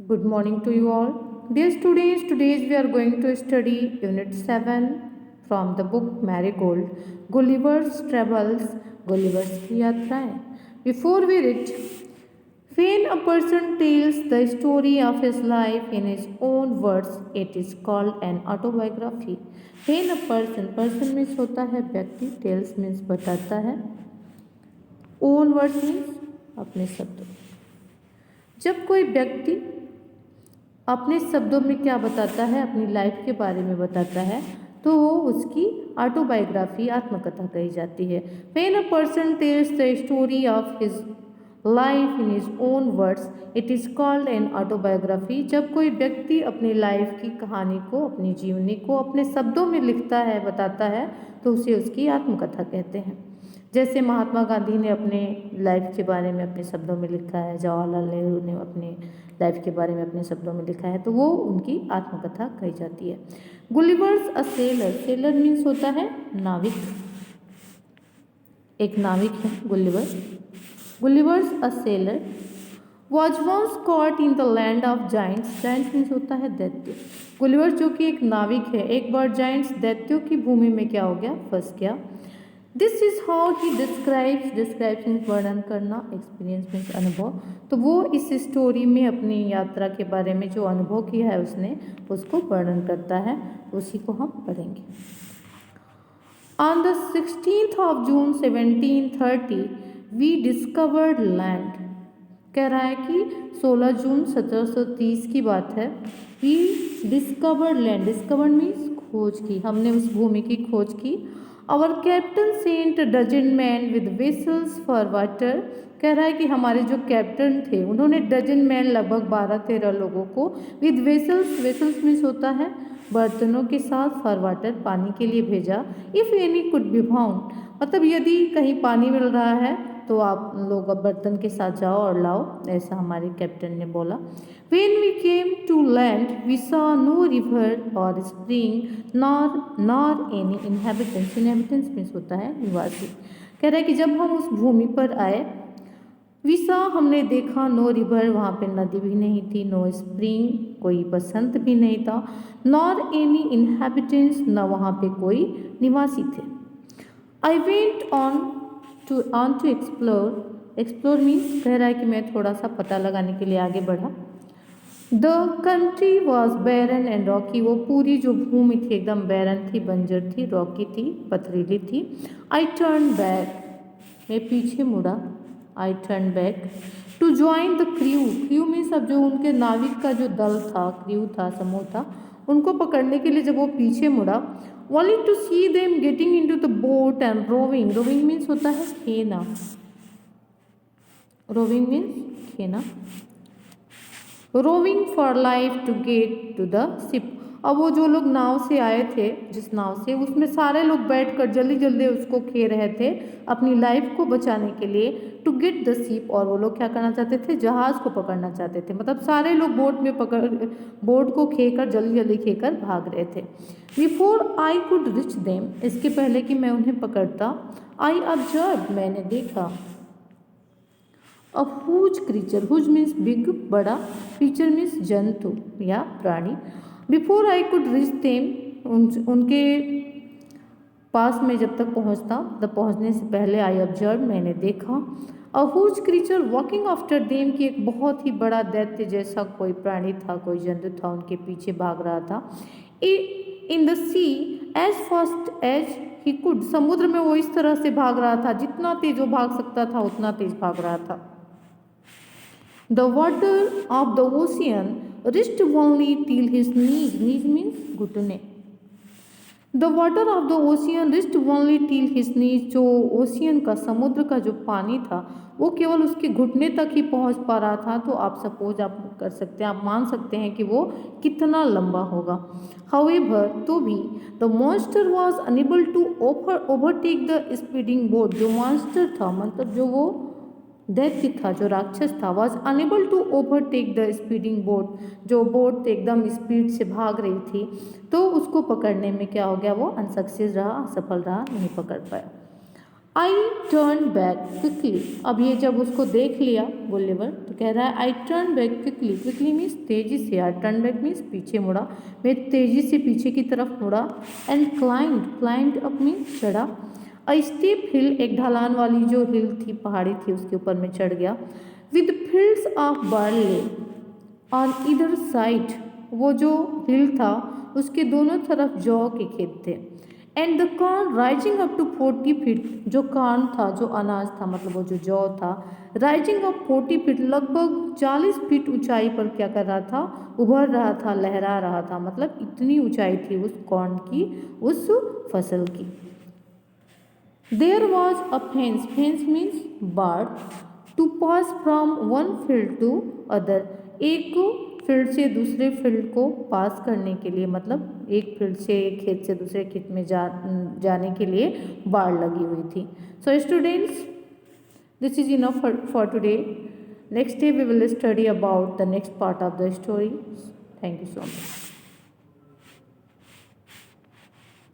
Good morning to you all. Dear students, today we are going to study Unit 7 from the book Marigold, Gulliver's Travels, Gulliver's की यात्राएं. Before we read, when a person tells the story of his life in his own words, it is called an autobiography. When a person means होता है व्यक्ति, tells means बताता है, own words means अपने शब्दों. जब कोई व्यक्ति अपने शब्दों में क्या बताता है, अपनी लाइफ के बारे में बताता है, तो वो उसकी ऑटोबायोग्राफी आत्मकथा कही जाती है. When a person tells the story of his life in his own words, it is called an autobiography. जब कोई व्यक्ति अपनी लाइफ की कहानी को, अपनी जीवनी को अपने शब्दों में लिखता है, बताता है, तो उसे उसकी आत्मकथा कहते हैं. जैसे महात्मा गांधी ने अपने लाइफ के बारे में अपने शब्दों में लिखा है, जवाहरलाल नेहरू ने अपने लाइफ के बारे में अपने शब्दों में लिखा है, तो वो उनकी आत्मकथा कही जाती है. Gulliver's a sailor, sailor means होता है नाविक, एक नाविक है Gulliver. Gulliver's a sailor was once caught in the land of giants, giants means होता है दैत्य. गुलिवर जो कि एक नाविक है, एक बार जाइंट्स दैत्यों की भूमि में क्या हो गया, फंस गया. This is how he describes, describes means वर्णन करना, एक्सपीरियंस मीन्स अनुभव. तो वो इस स्टोरी में अपनी यात्रा के बारे में जो अनुभव किया है उसने, उसको वर्णन करता है. उसी को हम पढ़ेंगे. On the 16th of June 1730 we discovered land. कह रहा है कि 16 जून 1730 की बात है. We discovered land, discovered means खोज की, हमने उस भूमि की खोज की. Our captain sent dozen man with vessels for water. कह रहा है कि हमारे जो कैप्टन थे उन्होंने डजन मैन लगभग 12-13 लोगों को विद वेसल्स, वेसल्स मीन्स होता है बर्तनों के साथ, फॉर वाटर पानी के लिए भेजा. If any could be found, मतलब यदि कहीं पानी मिल रहा है तो आप लोग अब बर्तन के साथ जाओ और लाओ, ऐसा हमारे कैप्टन ने बोला. When we came to land, we saw no river or spring, nor any inhabitants. Inhabitants means होता है निवासी. कह रहा है कि जब हम उस भूमि पर आए, we saw हमने देखा, no river वहाँ पे नदी भी नहीं थी, no spring कोई बसंत भी नहीं था, nor any inhabitants न वहाँ पे कोई निवासी थे. I went on to explore. Explore means कह रहा है कि मैं थोड़ा सा पता लगाने के लिए आगे बढ़ा. The country was barren and rocky. वो पूरी जो भूमि थी एकदम बैरन थी, बंजर थी, रॉकी थी, पथरीली थी. आई टर्न बैक, मैं पीछे मुड़ा. I turn back to join the crew. Crew means अब जो उनके नाविक का जो दल था, क्रू था, समूह था, उनको पकड़ने के लिए जब वो पीछे मुड़ा, only to see them getting into the boat and rowing. Rowing means होता है खेना, रोविंग मीन्स खेना. Rowing for life to get to the ship. अब वो जो लोग नाव से आए थे, जिस नाव से, उसमें सारे लोग बैठकर जल्दी जल्दी उसको खे रहे थे अपनी लाइफ को बचाने के लिए. टू गेट द शिप, और वो लोग क्या करना चाहते थे, जहाज़ को पकड़ना चाहते थे. मतलब सारे लोग बोट में बोट को खेकर जल्दी जल्दी खेकर भाग रहे थे. Before I could rich them, इसके पहले कि मैं उन्हें पकड़ता, आई ऑब्जर्व, मैंने देखा. A huge creature, huge means big, बड़ा, क्रीचर मीन्स जंतु या प्राणी. Before I could reach them, उनके पास में जब तक पहुंचता, तब पहुंचने से पहले आई ऑब्जर्व, मैंने देखा. A huge creature walking after them, की एक बहुत ही बड़ा दैत्य जैसा कोई प्राणी था, कोई जंतु था, उनके पीछे भाग रहा था. In the sea as fast as he could, समुद्र में वो इस तरह से भाग रहा था, जितना तेज वो भाग सकता था उतना तेज भाग रहा था. The water of the ocean reached only till his knees. Knees means घुटने. The water of the ocean reached only till his knees. जो ओशियन का, समुद्र का जो पानी था, वो केवल उसके घुटने तक ही पहुंच पा रहा था. तो आप सपोज आप कर सकते हैं, आप मान सकते हैं कि वो कितना लंबा होगा. However, तो भी the monster was unable to overtake the speeding boat. जो monster था, मतलब जो वो दैत्य था, जो राक्षस था, was unable to overtake the speeding boat. जो बोट एकदम स्पीड से भाग रही थी, तो उसको पकड़ने में क्या हो गया, वो अनसक्सेस रहा, असफल रहा, नहीं पकड़ पाया. आई टर्न बैक क्विकली। अब ये जब उसको देख लिया गुलिवर तो कह रहा है आई turn back quickly. Quickly means तेजी से, यार टर्न बैक मीन्स पीछे मुड़ा, मैं तेजी से पीछे की तरफ मुड़ा। एंड क्लाइंड अप मीन्स चढ़ा। अ स्टीप हिल, एक ढलान वाली जो हिल थी, पहाड़ी थी, उसके ऊपर में चढ़ गया। With fields of barley on either side, वो जो हिल था उसके दोनों तरफ जौ के खेत थे। And the corn rising up to 40 feet, जो कॉर्न था, जो अनाज था, मतलब वो जो जौ था, राइजिंग अप 40 फीट, लगभग 40 फीट ऊंचाई पर क्या कर रहा था, उभर रहा था, लहरा रहा था, मतलब इतनी ऊंचाई थी उस कॉर्न की, उस फसल की। There was a fence, fence means बाड़, to pass from one field to other, एक फील्ड से दूसरे फील्ड को पास करने के लिए, मतलब एक फील्ड से, एक खेत से दूसरे खेत में जाने के लिए बाड़ लगी हुई थी। So students, this is enough for today. Next day we will study about the next part of the story. Thank you so much.